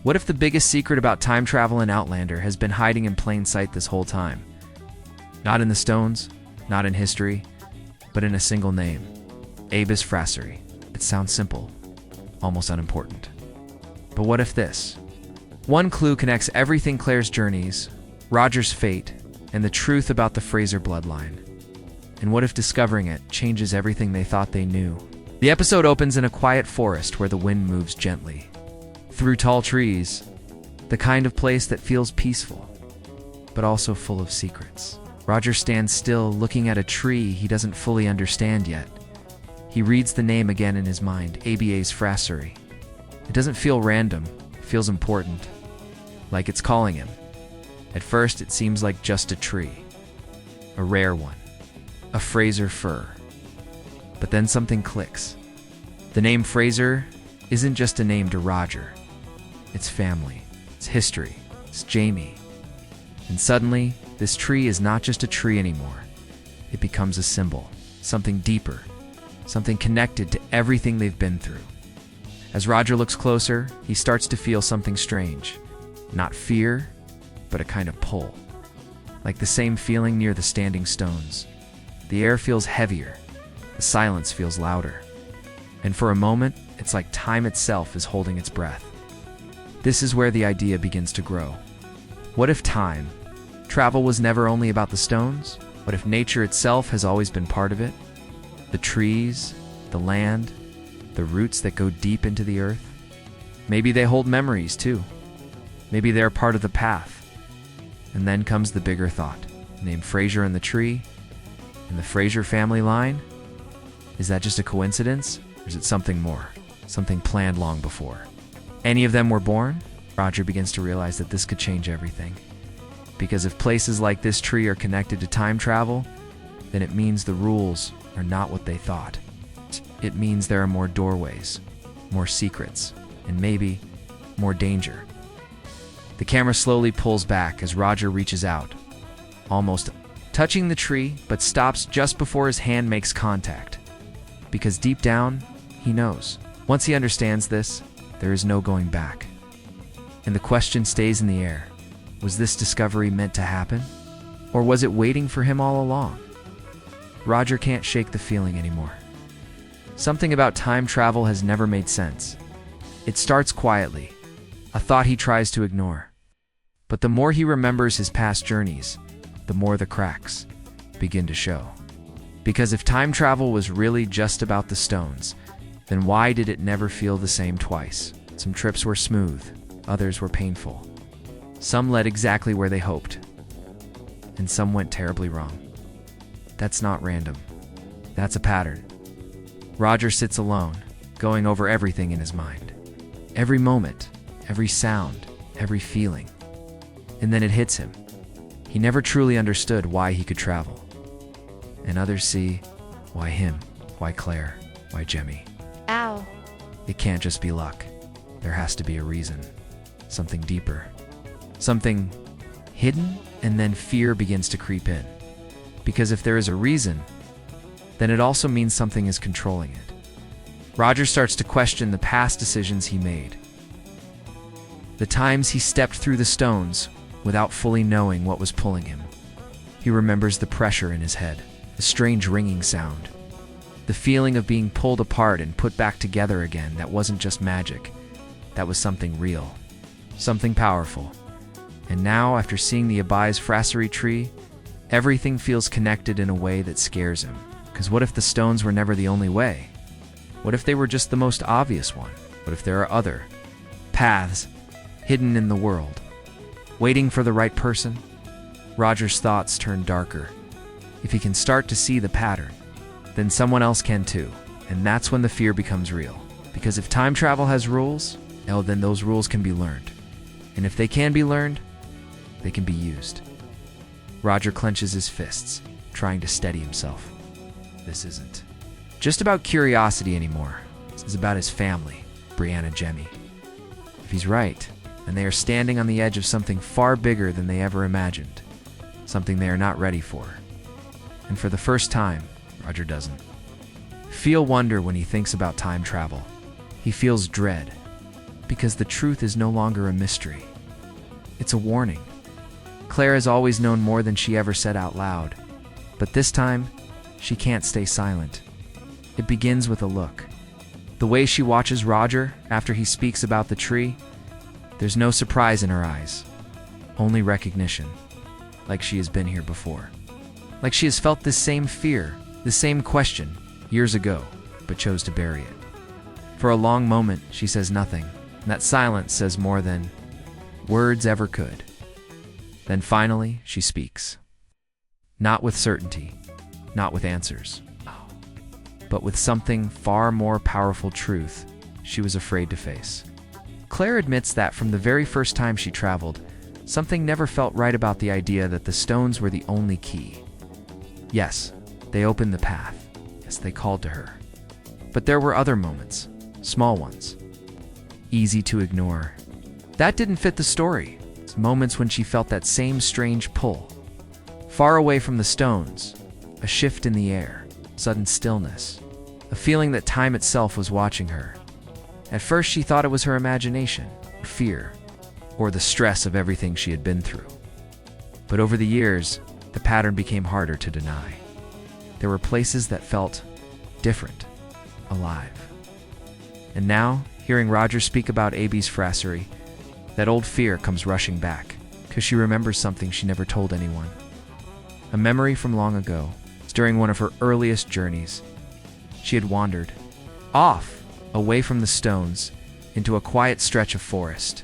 What if the biggest secret about time travel in Outlander has been hiding in plain sight this whole time? Not in the stones, not in history, but in a single name. Avis Frassery. It sounds simple, almost unimportant. But what if this? One clue connects everything: Claire's journeys, Roger's fate, and the truth about the Fraser bloodline. And what if discovering it changes everything they thought they knew? The episode opens in a quiet forest where the wind moves gently. Through tall trees, the kind of place that feels peaceful, but also full of secrets. Roger stands still, looking at a tree he doesn't fully understand yet. He reads the name again in his mind, Avis Frassery. It doesn't feel random, it feels important, like it's calling him. At first, it seems like just a tree, a rare one, a Fraser fir. But then something clicks. The name Fraser isn't just a name to Roger. It's family, it's history, it's Jamie. And suddenly, this tree is not just a tree anymore. It becomes a symbol, something deeper, something connected to everything they've been through. As Roger looks closer, he starts to feel something strange. Not fear, but a kind of pull. Like the same feeling near the standing stones. The air feels heavier, the silence feels louder. And for a moment, it's like time itself is holding its breath. This is where the idea begins to grow. What if time travel was never only about the stones? What if nature itself has always been part of it? The trees, the land, the roots that go deep into the earth? Maybe they hold memories too. Maybe they're part of the path. And then comes the bigger thought. Name Fraser and the tree, and the Fraser family line? Is that just a coincidence? Or is it something more? Something planned long before? Any of them were born? Roger begins to realize that this could change everything. Because if places like this tree are connected to time travel, then it means the rules are not what they thought. It means there are more doorways, more secrets, and maybe more danger. The camera slowly pulls back as Roger reaches out, almost touching the tree, but stops just before his hand makes contact. Because deep down, he knows. Once he understands this, there is no going back. And the question stays in the air. Was this discovery meant to happen? Or was it waiting for him all along? Roger can't shake the feeling anymore. Something about time travel has never made sense. It starts quietly, a thought he tries to ignore. But the more he remembers his past journeys, the more the cracks begin to show. Because if time travel was really just about the stones, then why did it never feel the same twice? Some trips were smooth, others were painful. Some led exactly where they hoped, and some went terribly wrong. That's not random. That's a pattern. Roger sits alone, going over everything in his mind. Every moment, every sound, every feeling. And then it hits him. He never truly understood why he could travel. And others see, why him? Why Claire? Why Jemmy? Ow. It can't just be luck. There has to be a reason. Something deeper. Something hidden, and then fear begins to creep in. Because if there is a reason, then it also means something is controlling it. Roger starts to question the past decisions he made. The times he stepped through the stones without fully knowing what was pulling him. He remembers the pressure in his head, the strange ringing sound, the feeling of being pulled apart and put back together again. That wasn't just magic. That was something real, something powerful. And now, after seeing the Abies Frassery tree, everything feels connected in a way that scares him. Because what if the stones were never the only way? What if they were just the most obvious one? What if there are other paths hidden in the world, waiting for the right person? Roger's thoughts turn darker. If he can start to see the pattern, then someone else can too. And that's when the fear becomes real. Because if time travel has rules, then those rules can be learned. And if they can be learned, they can be used. Roger clenches his fists, trying to steady himself. This isn't just about curiosity anymore. This is about his family, Brianna Jemmy. If he's right, then they are standing on the edge of something far bigger than they ever imagined. Something they are not ready for. And for the first time, Roger doesn't feel wonder when he thinks about time travel. He feels dread. because the truth is no longer a mystery. It's a warning. Claire has always known more than she ever said out loud, but this time, she can't stay silent. It begins with a look. The way she watches Roger after he speaks about the tree, there's no surprise in her eyes, only recognition, like she has been here before. Like she has felt this same fear, the same question, years ago, but chose to bury it. For a long moment, she says nothing, and that silence says more than words ever could. Then finally, she speaks. Not with certainty, not with answers, but with something far more powerful truth she was afraid to face. Claire admits that from the very first time she traveled, something never felt right about the idea that the stones were the only key. Yes, they opened the path. Yes, they called to her. But there were other moments, small ones, easy to ignore. That didn't fit the story. It's moments when she felt that same strange pull. Far away from the stones, a shift in the air, sudden stillness, a feeling that time itself was watching her. At first she thought it was her imagination, fear, or the stress of everything she had been through. But over the years, the pattern became harder to deny. There were places that felt different, alive. And now, hearing Roger speak about Abby's frassery, that old fear comes rushing back, because she remembers something she never told anyone. A memory from long ago, during one of her earliest journeys. She had wandered off, away from the stones, into a quiet stretch of forest.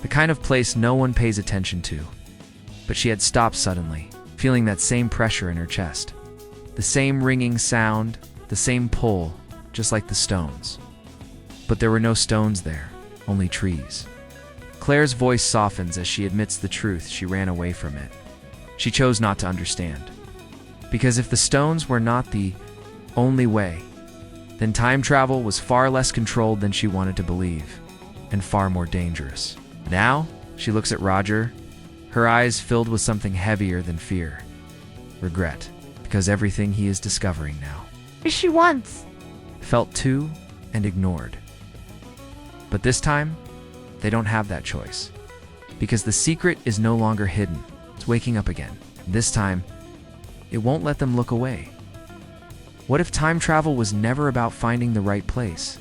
The kind of place no one pays attention to. But she had stopped suddenly, feeling that same pressure in her chest. The same ringing sound, the same pull, just like the stones. But there were no stones there, only trees. Claire's voice softens as she admits the truth. She ran away from it. She chose not to understand. Because if the stones were not the only way, then time travel was far less controlled than she wanted to believe, and far more dangerous. Now, she looks at Roger, her eyes filled with something heavier than fear. Regret, because everything he is discovering now. She wants. Felt too and ignored. But this time, they don't have that choice. Because the secret is no longer hidden. It's waking up again. This time, it won't let them look away. What if time travel was never about finding the right place,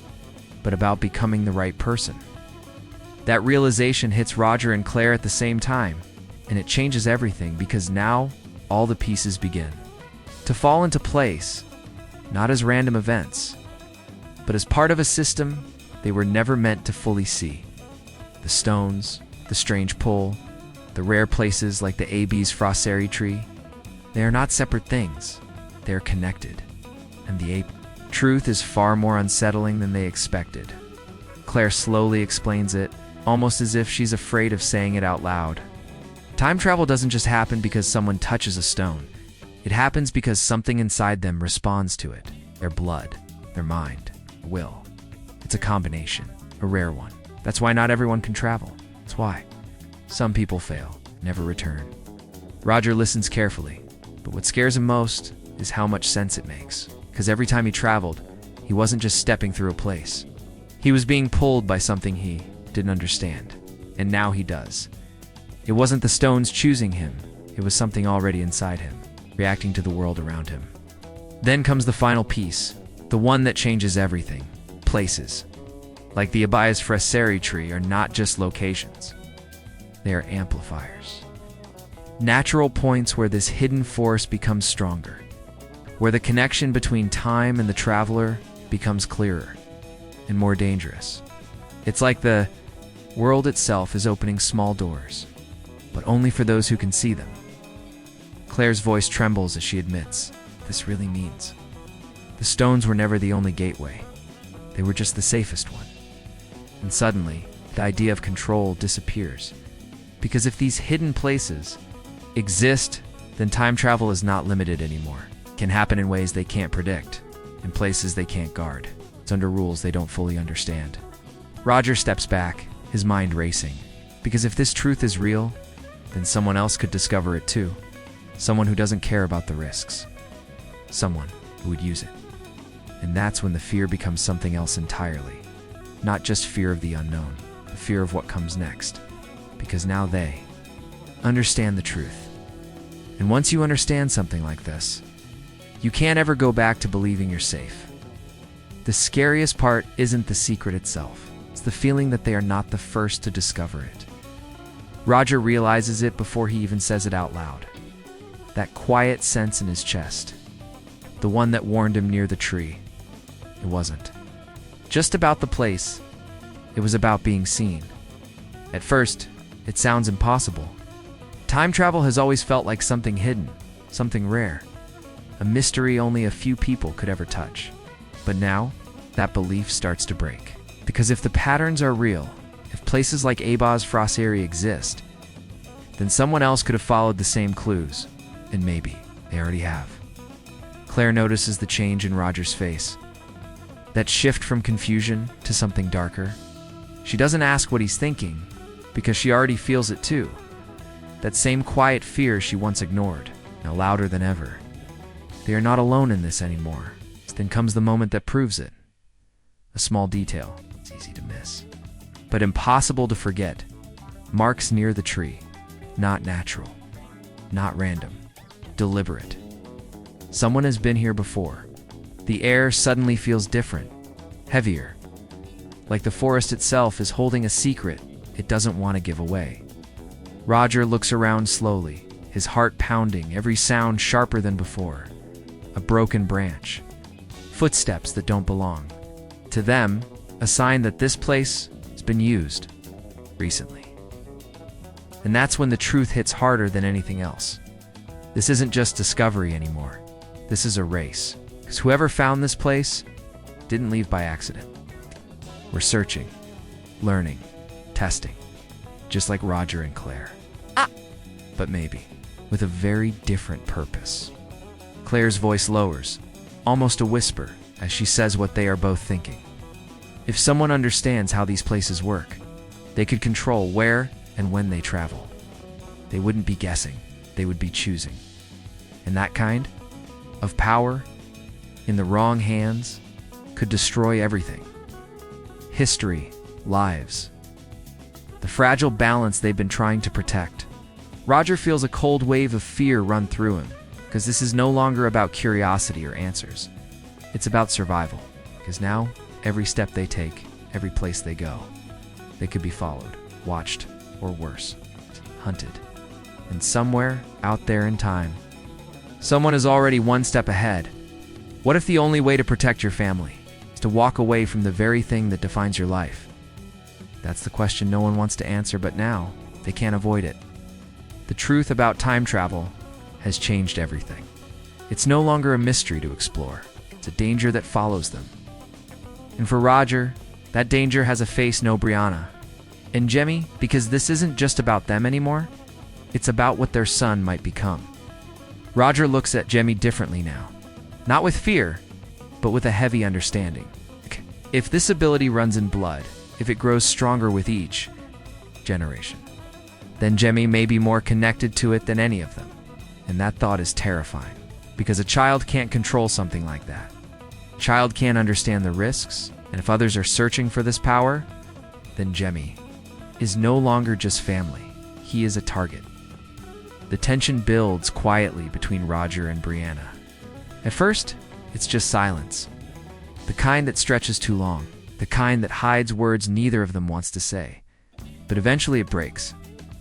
but about becoming the right person? That realization hits Roger and Claire at the same time, and it changes everything because now all the pieces begin to fall into place, not as random events, but as part of a system they were never meant to fully see. The stones, the strange pull, the rare places like the AB's frassery tree, they are not separate things, they are connected. And the truth is far more unsettling than they expected. Claire slowly explains it, almost as if she's afraid of saying it out loud. Time travel doesn't just happen because someone touches a stone. It happens because something inside them responds to it. Their blood, their mind, will. It's a combination, a rare one. That's why not everyone can travel. That's why. Some people fail, never return. Roger listens carefully, but what scares him most is how much sense it makes. Because every time he traveled, he wasn't just stepping through a place. He was being pulled by something he didn't understand. And now he does. It wasn't the stones choosing him. It was something already inside him, reacting to the world around him. Then comes the final piece, the one that changes everything. Places. Like the Abaya's frassery tree are not just locations. They are amplifiers. Natural points where this hidden force becomes stronger. Where the connection between time and the traveler becomes clearer and more dangerous. It's like the world itself is opening small doors, but only for those who can see them. Claire's voice trembles as she admits, this really means. The stones were never the only gateway. They were just the safest one. And suddenly, the idea of control disappears. Because if these hidden places exist, then time travel is not limited anymore. It can happen in ways they can't predict, in places they can't guard. It's under rules they don't fully understand. Roger steps back, his mind racing. Because if this truth is real, then someone else could discover it too. Someone who doesn't care about the risks. Someone who would use it. And that's when the fear becomes something else entirely. not just fear of the unknown, but fear of what comes next. Because now they understand the truth. And once you understand something like this, you can't ever go back to believing you're safe. The scariest part isn't the secret itself. It's the feeling that they are not the first to discover it. Roger realizes it before he even says it out loud. That quiet sense in his chest. The one that warned him near the tree. It wasn't just about the place. It was about being seen. At first, it sounds impossible. Time travel has always felt like something hidden, something rare, a mystery only a few people could ever touch. But now, that belief starts to break. Because if the patterns are real, if places like Abaz Fraseri exist, then someone else could have followed the same clues, and maybe they already have. Claire notices the change in Roger's face. That shift from confusion to something darker. She doesn't ask what he's thinking, because she already feels it too. That same quiet fear she once ignored, now louder than ever. They are not alone in this anymore. Then comes the moment that proves it. A small detail. It's easy to miss, but impossible to forget. Marks near the tree. Not natural. Not random. Deliberate. Someone has been here before. The air suddenly feels different. Heavier. Like the forest itself is holding a secret it doesn't want to give away. Roger looks around slowly, his heart pounding, every sound sharper than before. A broken branch. Footsteps that don't belong. To them, a sign that this place has been used recently. And that's when the truth hits harder than anything else. This isn't just discovery anymore. This is a race. Because whoever found this place didn't leave by accident. We're searching, learning, testing. Just like Roger and Claire. But maybe with a very different purpose. Claire's voice lowers, almost a whisper, as she says what they are both thinking. If someone understands how these places work, they could control where and when they travel. They wouldn't be guessing, they would be choosing. And that kind of power, in the wrong hands, could destroy everything. History, lives. The fragile balance they've been trying to protect. Roger feels a cold wave of fear run through him, because this is no longer about curiosity or answers. It's about survival, because now, every step they take, every place they go, they could be followed, watched, or worse, hunted. And somewhere out there in time, someone is already one step ahead. What if the only way to protect your family is to walk away from the very thing that defines your life? That's the question no one wants to answer, but now they can't avoid it. The truth about time travel has changed everything. It's no longer a mystery to explore. It's a danger that follows them. And for Roger, that danger has a face no Brianna. And Jemmy, because this isn't just about them anymore, it's about what their son might become. Roger looks at Jemmy differently now. Not with fear, but with a heavy understanding. If this ability runs in blood, if it grows stronger with each generation, then Jemmy may be more connected to it than any of them. And that thought is terrifying, because a child can't control something like that. A child can't understand the risks, and if others are searching for this power, then Jemmy is no longer just family. He is a target. The tension builds quietly between Roger and Brianna. At first, it's just silence. The kind that stretches too long. The kind that hides words neither of them wants to say. But eventually it breaks.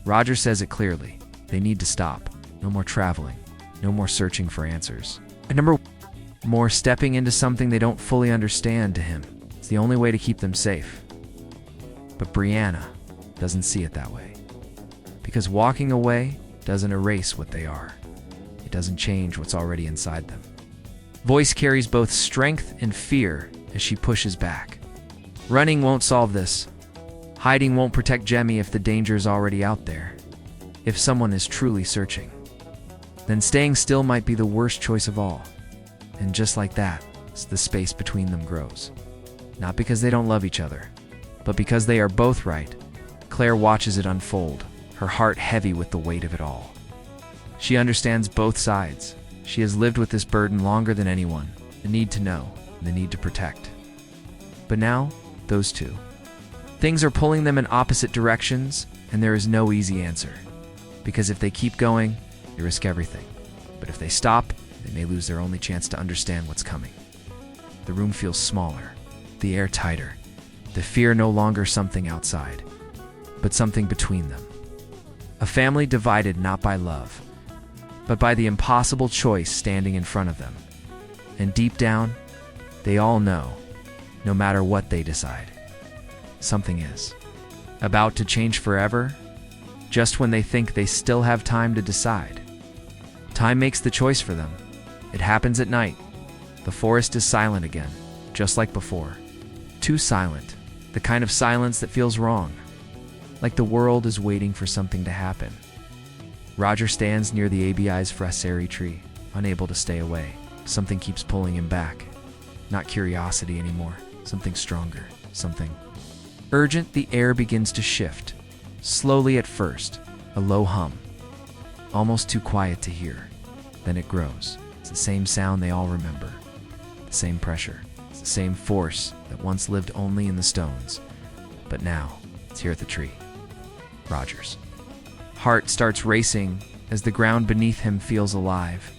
Roger says it clearly. They need to stop. No more traveling. No more searching for answers. And number more stepping into something they don't fully understand to him. It's the only way to keep them safe. But Brianna doesn't see it that way. Because walking away doesn't erase what they are. It doesn't change what's already inside them. Voice carries both strength and fear as she pushes back. Running won't solve this. Hiding won't protect Jemmy if the danger is already out there. If someone is truly searching, then staying still might be the worst choice of all. And just like that, the space between them grows. Not because they don't love each other, but because they are both right. Claire watches it unfold, her heart heavy with the weight of it all. She understands both sides. She has lived with this burden longer than anyone, the need to know, the need to protect. But now, those two, Things are pulling them in opposite directions, and there is no easy answer. Because if they keep going, they risk everything. But if they stop, they may lose their only chance to understand what's coming. The room feels smaller, the air tighter, the fear no longer something outside, but something between them. A family divided not by love, but by the impossible choice standing in front of them. And deep down, they all know, no matter what they decide, something is about to change forever, just when they think they still have time to decide. Time makes the choice for them. It happens at night. The forest is silent again, just like before. Too silent, the kind of silence that feels wrong, like the world is waiting for something to happen. Roger stands near the ABI's fraseri tree, unable to stay away. Something keeps pulling him back. Not curiosity anymore, something stronger, something urgent. The air begins to shift, slowly at first, a low hum, almost too quiet to hear. Then it grows. It's the same sound they all remember, the same pressure, it's the same force that once lived only in the stones, but now it's here at the tree. Roger's heart starts racing as the ground beneath him feels alive.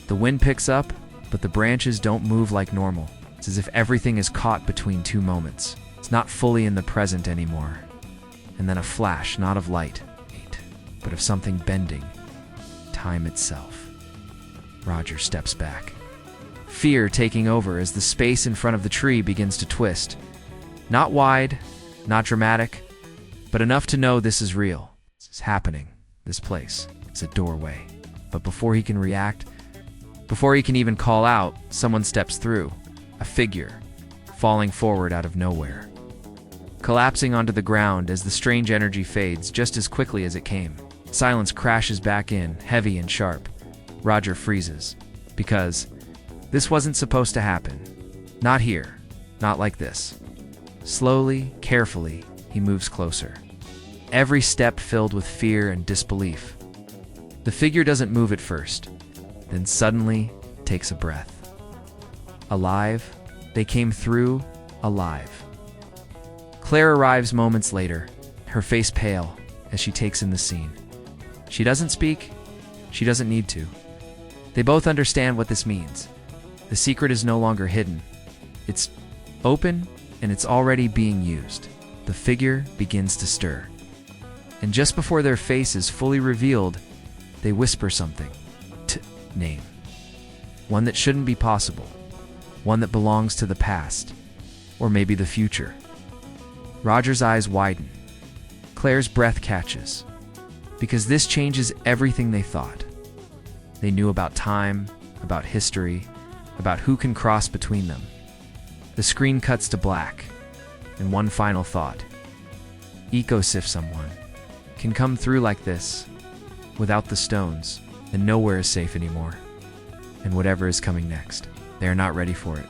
The wind picks up, but the branches don't move like normal. It's as if everything is caught between two moments. It's not fully in the present anymore. And then a flash, not of light, but of something bending, time itself. Roger steps back, fear taking over as the space in front of the tree begins to twist. Not wide, not dramatic, but enough to know this is real. This is happening. This place is a doorway. But before he can react, before he can even call out, someone steps through. A figure, falling forward out of nowhere, collapsing onto the ground as the strange energy fades just as quickly as it came. Silence crashes back in, heavy and sharp. Roger freezes, because this wasn't supposed to happen. Not here, not like this. Slowly, carefully, he moves closer. Every step filled with fear and disbelief. The figure doesn't move at first, then suddenly takes a breath. Alive, they came through, alive. Claire arrives moments later, her face pale as she takes in the scene. She doesn't speak, she doesn't need to. They both understand what this means. The secret is no longer hidden. It's open, and it's already being used. The figure begins to stir. And just before their face is fully revealed, they whisper something. Name. One that shouldn't be possible. One that belongs to the past. Or maybe the future. Roger's eyes widen. Claire's breath catches. Because this changes everything they thought. They knew about time, about history, about who can cross between them. The screen cuts to black. And one final thought. Ecos, if someone can come through like this, without the stones, then nowhere is safe anymore. And whatever is coming next, they are not ready for it.